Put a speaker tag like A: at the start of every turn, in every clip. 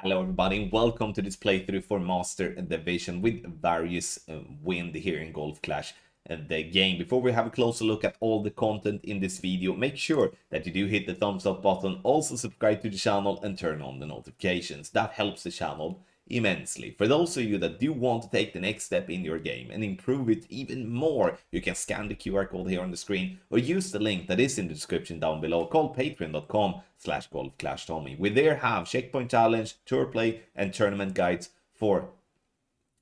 A: Hello everybody, welcome to this playthrough for Master Division with various wind here in Golf Clash the game. Before we have a closer look at all the content in this video, make sure that you do hit the thumbs up button, also subscribe to the channel and turn on the notifications. That helps the channel immensely. For those of you that do want to take the next step in your game and improve it even more, you can scan the QR code here on the screen or use the link that is in the description down below called patreon.com/golfclashtommy. We there have checkpoint challenge, tour play and tournament guides for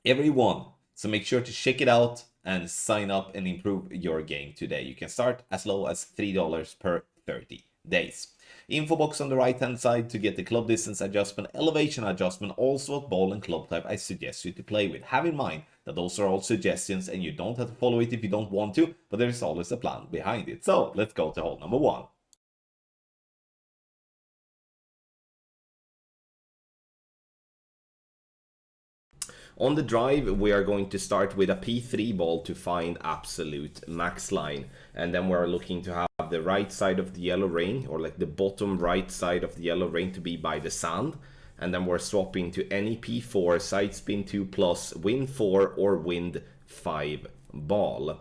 A: everyone. So make sure to check it out and sign up and improve your game today. You can start as low as $3 per 30 days. Info box on the right hand side to get the club distance adjustment, elevation adjustment, also what ball and club type I suggest you to play with. Have in mind that those are all suggestions and you don't have to follow it if you don't want to, but there is always a plan behind it. So let's go to hole number 1. On the drive, we are going to start with a P3 ball to find absolute max line. And then we're looking to have the right side of the yellow ring, or like the bottom right side of the yellow ring, to be by the sand. And then we're swapping to any P4, side spin 2 plus, wind 4 or wind 5 ball.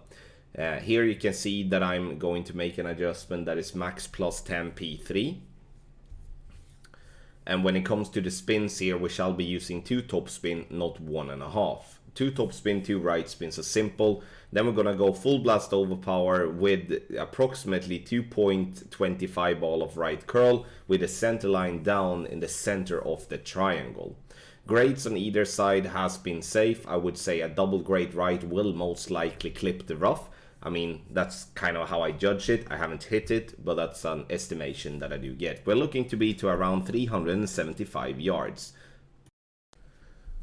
A: Here you can see that I'm going to make an adjustment that is max plus 10 P3. And when it comes to the spins here, we shall be using 2 top spin, not 1.5. 2 top spin, 2 right spins are simple. Then we're gonna go full blast overpower with approximately 2.25 ball of right curl with the center line down in the center of the triangle. Grades on either side has been safe. I would say a double grade right will most likely clip the rough. I mean, that's kind of how I judge it. I haven't hit it, but that's an estimation that I do get. We're looking to be to around 375 yards.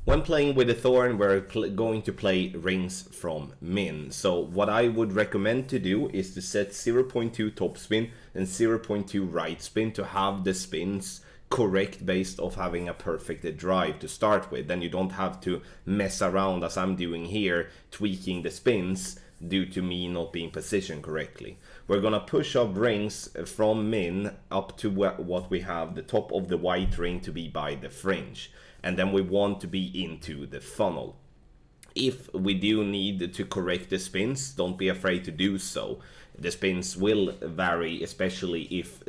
A: When playing with the Thorn, we're going to play rings from min. So what I would recommend to do is to set 0.2 top spin and 0.2 right spin to have the spins correct based off having a perfect drive to start with. Then you don't have to mess around as I'm doing here, tweaking the spins due to me not being positioned correctly. We're gonna push up rings from min up to what we have the top of the white ring to be by the fringe, and then we want to be into the funnel. If we do need to correct the spins, don't be afraid to do so. The spins will vary, especially if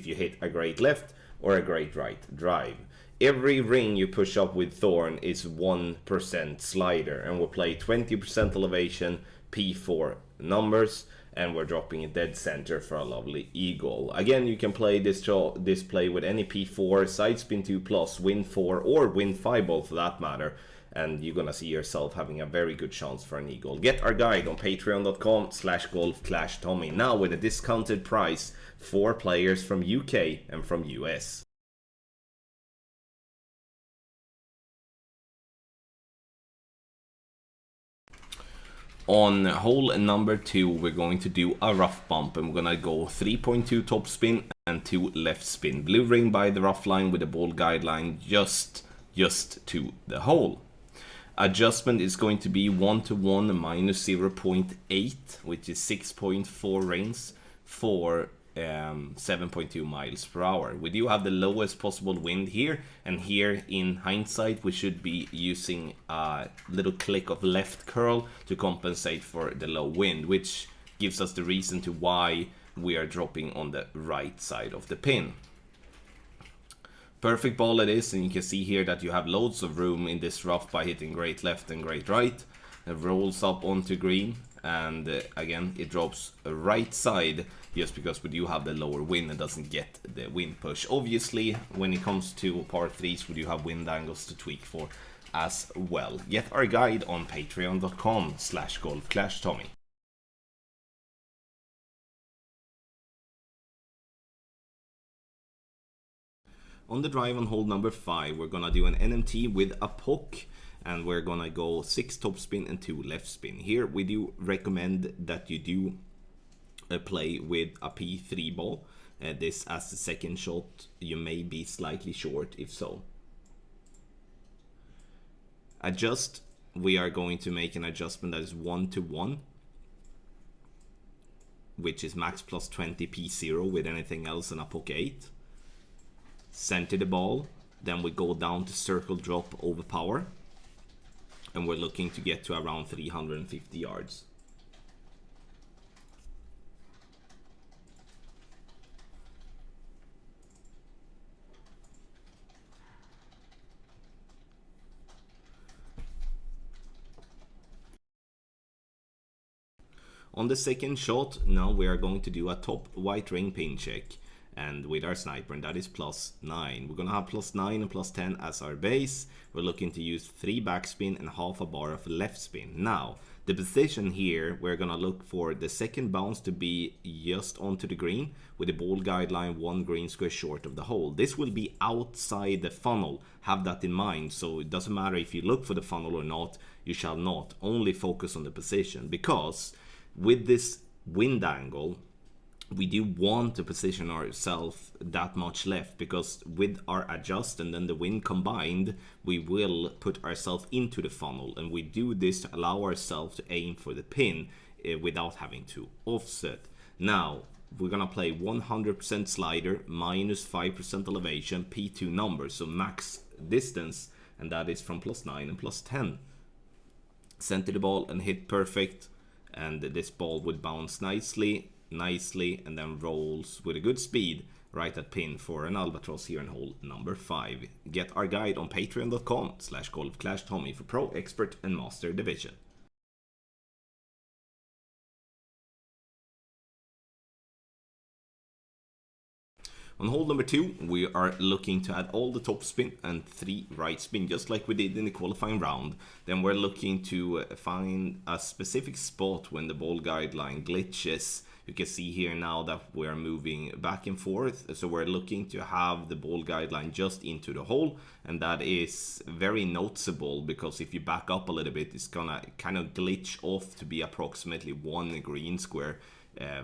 A: you hit a great left or a great right drive. Every ring you push up with Thorn is 1% slider, and we'll play 20% elevation, P4 numbers, and we're dropping it dead center for a lovely eagle. Again, you can play this play with any P4, side spin 2 plus, wind 4 or wind 5 ball for that matter, and you're gonna see yourself having a very good chance for an eagle. Get our guide on patreon.com/golfclashtommy now with a discounted price for players from UK and from US. On hole number 2, we're going to do a rough bump, and we're gonna go 3.2 top spin and 2 left spin. Blue ring by the rough line with the ball guideline just to the hole. Adjustment is going to be 1-to-1 minus 0.8, which is 6.4 rings for 7.2 miles per hour. We do have the lowest possible wind here, and here in hindsight we should be using a little click of left curl to compensate for the low wind, which gives us the reason to why we are dropping on the right side of the pin. Perfect ball it is, and you can see here that you have loads of room in this rough by hitting great left and great right. It rolls up onto green, and again it drops right side just because we do have the lower wind and doesn't get the wind push. Obviously, when it comes to par 3s, we do have wind angles to tweak for as well. Get our guide on patreon.com/golfclashtommy. On the drive on hole number 5, we're gonna do an NMT with a poke, and we're gonna go 6 top spin and 2 left spin. Here we do recommend that you do play with a P3 ball. This as the second shot, you may be slightly short if so. Adjust, we are going to make an adjustment that is 1-to-1, which is max plus 20 P0 with anything else and a poke 8. Center the ball, Then we go down to circle drop over power, and we're looking to get to around 350 yards. On the second shot, now we are going to do a top white ring pin check, and with our sniper, and that is +9. We're gonna have +9 and +10 as our base. We're looking to use 3 backspin and half a bar of left spin. Now, the position here, we're gonna look for the second bounce to be just onto the green, with the ball guideline 1 green square short of the hole. This will be outside the funnel, have that in mind, so it doesn't matter if you look for the funnel or not, you shall not. Only focus on the position, because with this wind angle, we do want to position ourselves that much left, because with our adjust and then the wind combined, we will put ourselves into the funnel, and we do this to allow ourselves to aim for the pin without having to offset. Now, we're gonna play 100% slider, minus 5% elevation, P2 number, so max distance, and that is from +9 and +10. Center the ball and hit perfect, and this ball would bounce nicely, and then rolls with a good speed right at pin for an albatross here in hole number 5. Get our guide on patreon.com/golfclashtommy for pro, expert and master division. On hole number 2, we are looking to add all the top spin and 3 right spin, just like we did in the qualifying round. Then we're looking to find a specific spot when the ball guideline glitches. You can see here now that we are moving back and forth, so we're looking to have the ball guideline just into the hole, and that is very noticeable, because if you back up a little bit, it's gonna kind of glitch off to be approximately 1 green square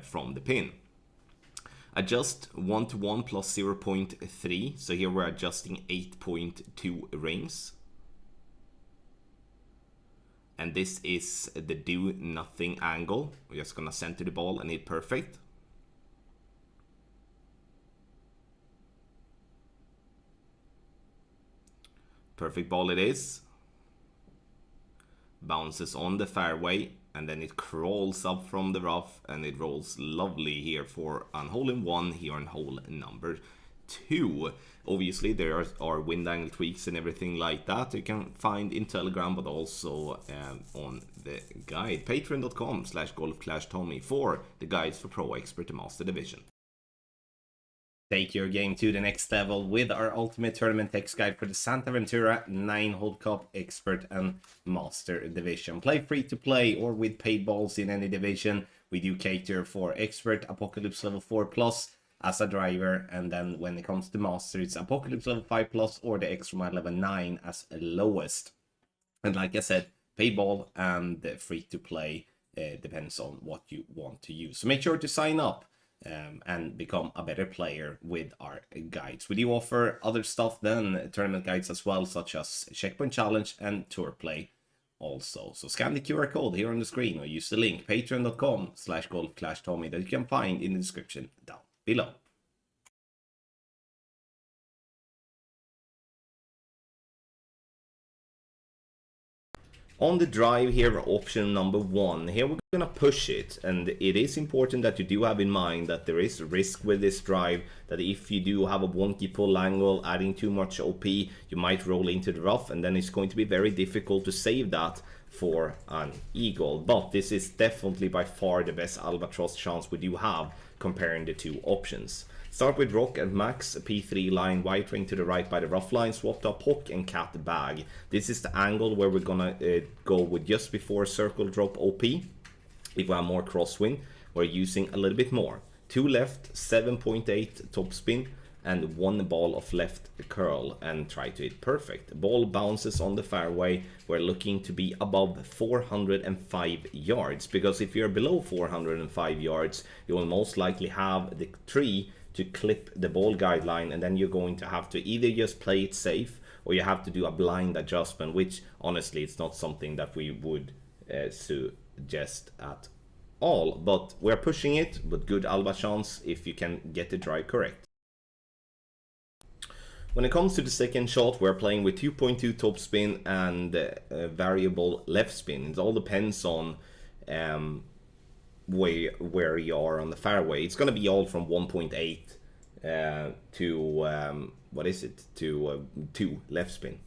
A: from the pin. Adjust 1-to-1 plus 0.3, so here we're adjusting 8.2 rings. And this is the do nothing angle. We're just gonna center the ball and hit perfect. Perfect ball it is. Bounces on the fairway, and then it crawls up from the rough, and it rolls lovely here for a hole-in-one here on hole number 2. Obviously there are wind angle tweaks and everything like that you can find in Telegram, but also on the guide, patreon.com/golfclashtommy for the guides for pro, expert and master division. Take your game to the next level with our ultimate tournament text guide for the Santa Ventura 9-hole cup, expert and master division. Play free to play or with paid balls in any division. We do cater for expert, apocalypse level 4+ as a driver, and then when it comes to master, it's apocalypse level 5+ or the extra mile level 9 as lowest. And like I said, paid ball and free to play depends on what you want to use. So make sure to sign up and become a better player with our guides. We do offer other stuff than tournament guides as well, such as Checkpoint Challenge and Tour Play also. So scan the QR code here on the screen or use the link patreon.com/golfclashtommy that you can find in the description down below. On the drive here, option number 1, here we're gonna push it, and it is important that you do have in mind that there is risk with this drive, that if you do have a wonky pull angle, adding too much OP, you might roll into the rough, and then it's going to be very difficult to save that for an eagle. But this is definitely by far the best albatross chance we do have comparing the two options. Start with rock and max, P3 line, white ring to the right by the rough line, swapped up hook and cat bag. This is the angle where we're gonna go with just before circle drop OP. If we have more crosswind, we're using a little bit more. 2 left, 7.8 top spin, and 1 ball of left curl, and try to hit perfect. Ball bounces on the fairway. We're looking to be above 405 yards, because if you're below 405 yards, you will most likely have the tree to clip the ball guideline, and then you're going to have to either just play it safe or you have to do a blind adjustment, which honestly it's not something that we would suggest at all. But we're pushing it with good alba chance if you can get the drive correct. When it comes to the second shot, we're playing with 2.2 topspin and variable left spin. It all depends on where you are on the fairway. It's going to be all from 1.8 to what is it, to 2 left spin.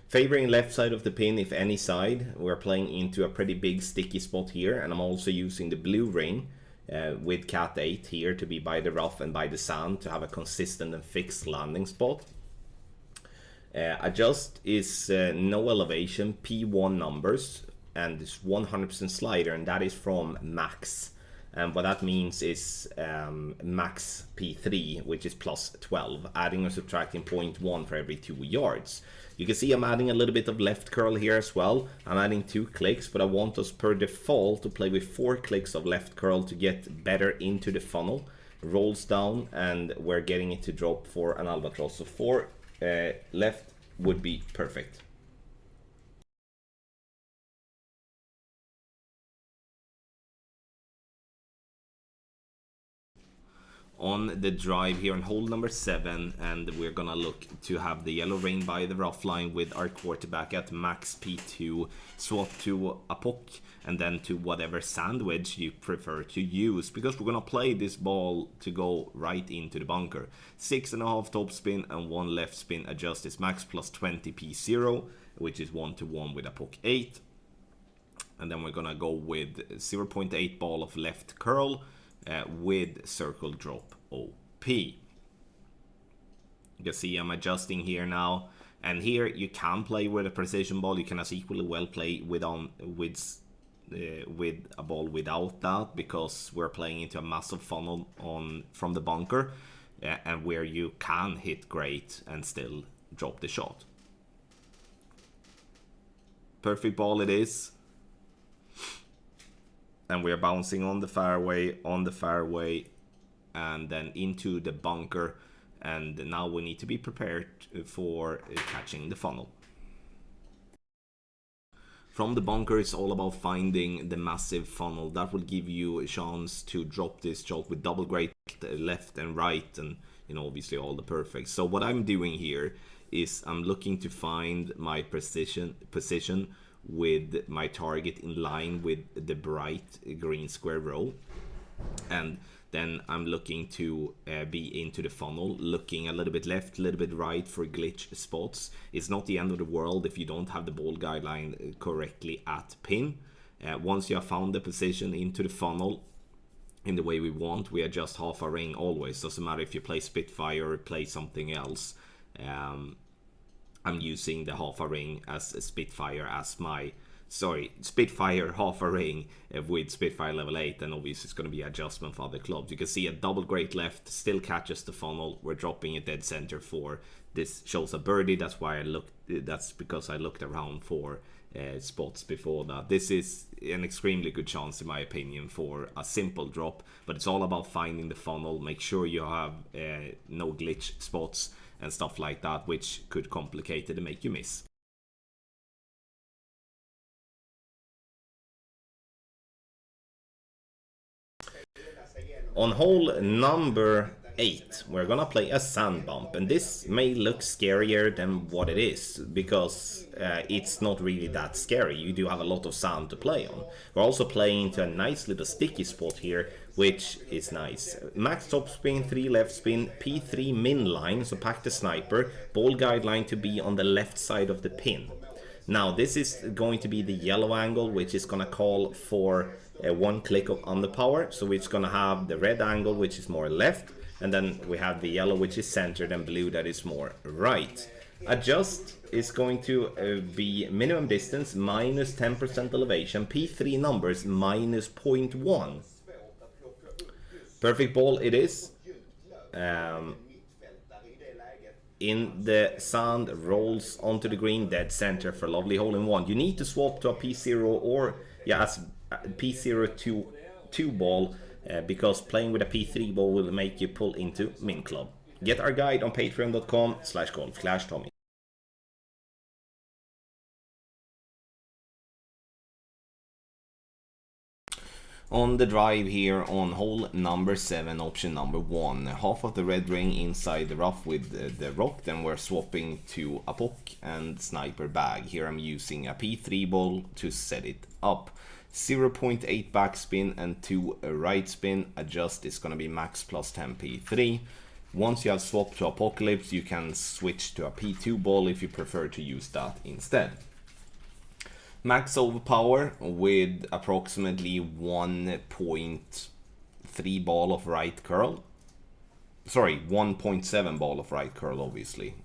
A: Favoring left side of the pin, if any side. We're playing into a pretty big sticky spot here, and I'm also using the blue ring with cat 8 here to be by the rough and by the sand to have a consistent and fixed landing spot. Adjust is no elevation, P1 numbers, and it's 100% slider, and that is from max. And what that means is max P3, which is plus 12, adding or subtracting 0.1 for every 2 yards. You can see I'm adding a little bit of left curl here as well. I'm adding 2 clicks, but I want us per default to play with 4 clicks of left curl to get better into the funnel. Rolls down, and we're getting it to drop for an albatross. So 4 left would be perfect. On the drive here on hole number 7, and we're gonna look to have the yellow rain by the rough line with our quarterback at max P2, swap to a puck and then to whatever sand wedge you prefer to use, because we're gonna play this ball to go right into the bunker. 6.5 top spin and 1 left spin. Adjust is max plus 20 P0, which is 1-to-1 with a puck 8, and then we're gonna go with 0.8 ball of left curl with circle drop OP. You can see I'm adjusting here now, and here you can play with a precision ball. You can as equally well play with a ball without that, because we're playing into a massive funnel from the bunker, and where you can hit great and still drop the shot. Perfect ball it is. And we're bouncing on the fairway, and then into the bunker. And now we need to be prepared for catching the funnel. From the bunker, it's all about finding the massive funnel. That will give you a chance to drop this shot with double great left and right, and obviously all the perfect. So what I'm doing here is I'm looking to find my position with my target in line with the bright green square row, and then I'm looking to be into the funnel, looking a little bit left, a little bit right for glitch spots. It's not the end of the world if you don't have the ball guideline correctly at pin. Once you have found the position into the funnel in the way we want, we adjust half a ring always. Doesn't matter if you play Spitfire or play something else. I'm using the half a ring as a Spitfire as my, Spitfire half a ring with Spitfire level 8, and obviously it's going to be adjustment for other clubs. You can see a double great left still catches the funnel. We're dropping it dead center for this, shows a birdie. That's why that's because I looked around for spots before that. This is an extremely good chance in my opinion for a simple drop, but it's all about finding the funnel. Make sure you have no glitch spots and stuff like that, which could complicate it and make you miss. On hole number 8, we're gonna play a sand bump, and this may look scarier than what it is, because it's not really that scary. You do have a lot of sand to play on. We're also playing into a nice little sticky spot here, which is nice. Max top spin, 3 left spin, P3 min line, so pack the sniper, ball guideline to be on the left side of the pin. Now this is going to be the yellow angle, which is gonna call for 1 click of underpower. So it's gonna have the red angle, which is more left, and then we have the yellow, which is centered, and blue, that is more right. Adjust is going to be minimum distance minus 10% elevation, P3 numbers minus 0.1. Perfect ball it is. In the sand, rolls onto the green, dead center for a lovely hole-in-one. You need to swap to a P0 or P0 to 2 ball, because playing with a P3 ball will make you pull into min club. Get our guide on patreon.com/golf-tommy. On the drive here on hole number 7, option number 1, half of the red ring inside the rough with the rock, then we're swapping to a poke and sniper bag. Here I'm using a P3 ball to set it up. 0.8 backspin and 2 right spin. Adjust is gonna be max plus 10 P3. Once you have swapped to Apocalypse, you can switch to a P2 ball if you prefer to use that instead. Max overpower with approximately 1.3 ball of right curl. Sorry, 1.7 ball of right curl, obviously.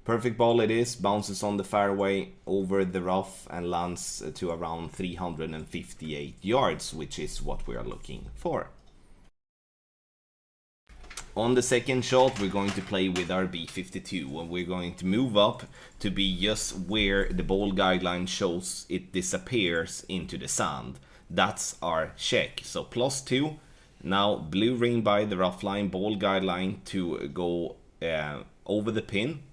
A: Perfect ball it is, bounces on the fairway over the rough and lands to around 358 yards, which is what we are looking for. On the second shot, we're going to play with our B52 and we're going to move up to be just where the ball guideline shows it disappears into the sand. That's our check. So +2. Now blue ring by the rough line, ball guideline to go over the pin.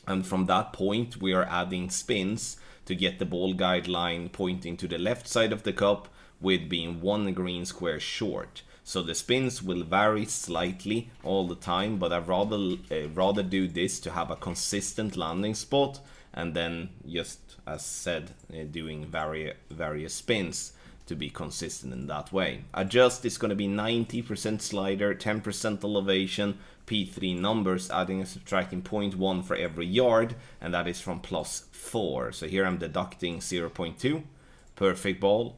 A: And from that point, we are adding spins to get the ball guideline pointing to the left side of the cup with being 1 green square short. So the spins will vary slightly all the time, but I'd rather do this to have a consistent landing spot, and then just as said, doing various spins to be consistent in that way. Adjust is going to be 90% slider, 10% elevation, P3 numbers, adding and subtracting 0.1 for every yard, and that is from +4. So here I'm deducting 0.2. Perfect ball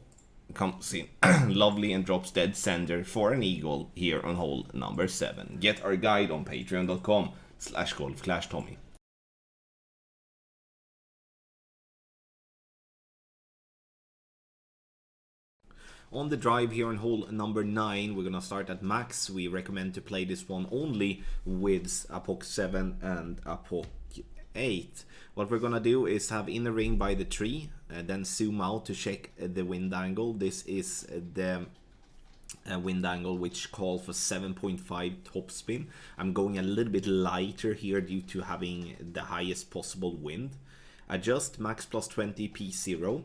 A: comes in lovely and drops dead center for an eagle here on hole number 7. Get our guide on patreon.com/golf-tommy. On the drive here on hole number 9, we're gonna start at max. We recommend to play this one only with a poke 7 and a poke 8. What we're gonna do is have inner ring by the tree, then zoom out to check the wind angle. This is the wind angle which calls for 7.5 topspin. I'm going a little bit lighter here due to having the highest possible wind. Adjust max plus 20 P0,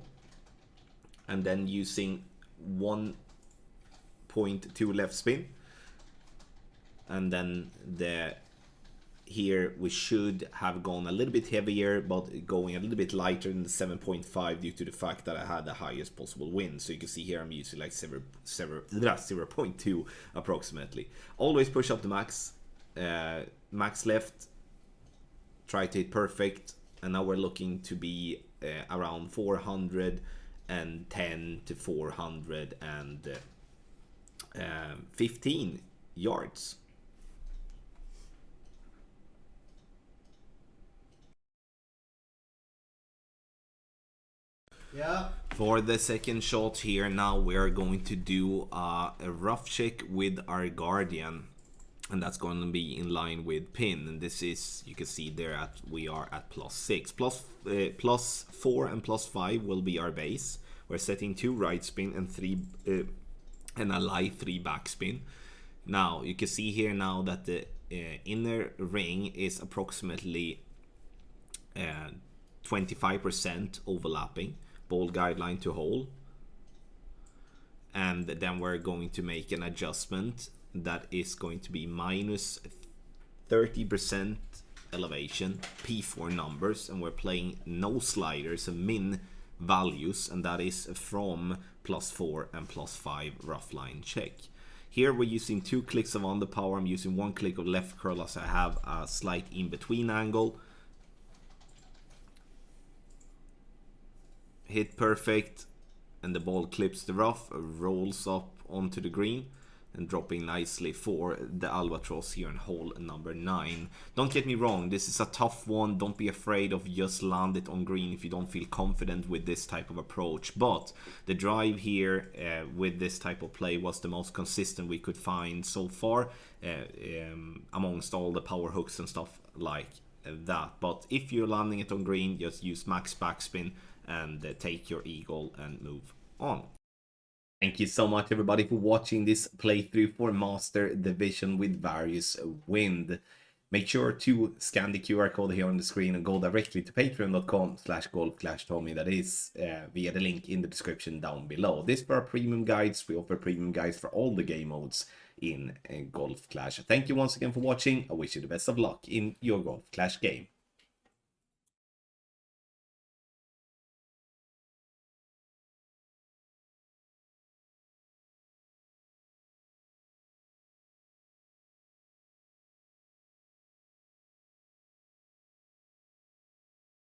A: and then using 1.2 left spin, and then here we should have gone a little bit heavier, but going a little bit lighter than the 7.5 due to the fact that I had the highest possible wind. So you can see here I'm using like 0.2 approximately. Always push up the max, max left, try to hit perfect, and now we're looking to be around 410 to 415 yards.
B: Yeah.
A: For the second shot here, now we're going to do a rough check with our guardian, and that's going to be in line with pin. And this is, you can see there we are at +6. +4 and +5 will be our base. We're setting 2 right spin and 3 and a light 3 backspin. Now you can see here now that the inner ring is approximately 25% overlapping ball guideline to hole, and then we're going to make an adjustment that is going to be minus 30% elevation, P4 numbers, and we're playing no sliders and min values, and that is from +4 and +5 rough line check. Here we're using 2 clicks of underpower. I'm using 1 click of left curl as I have a slight in-between angle. Hit perfect, and the ball clips the rough, rolls up onto the green, and dropping nicely for the albatross here in hole number 9. Don't get me wrong, this is a tough one. Don't be afraid of just land it on green if you don't feel confident with this type of approach, but the drive here with this type of play was the most consistent we could find so far amongst all the power hooks and stuff like that. But if you're landing it on green, just use max backspin and take your eagle and move on. Thank you so much everybody for watching this playthrough for Master Division with various wind. Make sure to scan the QR code here on the screen and go directly to patreon.com/golfclashtommy. That is via the link in the description down below. This for our premium guides. We offer premium guides for all the game modes in Golf Clash. Thank you once again for watching. I wish you the best of luck in your Golf Clash game.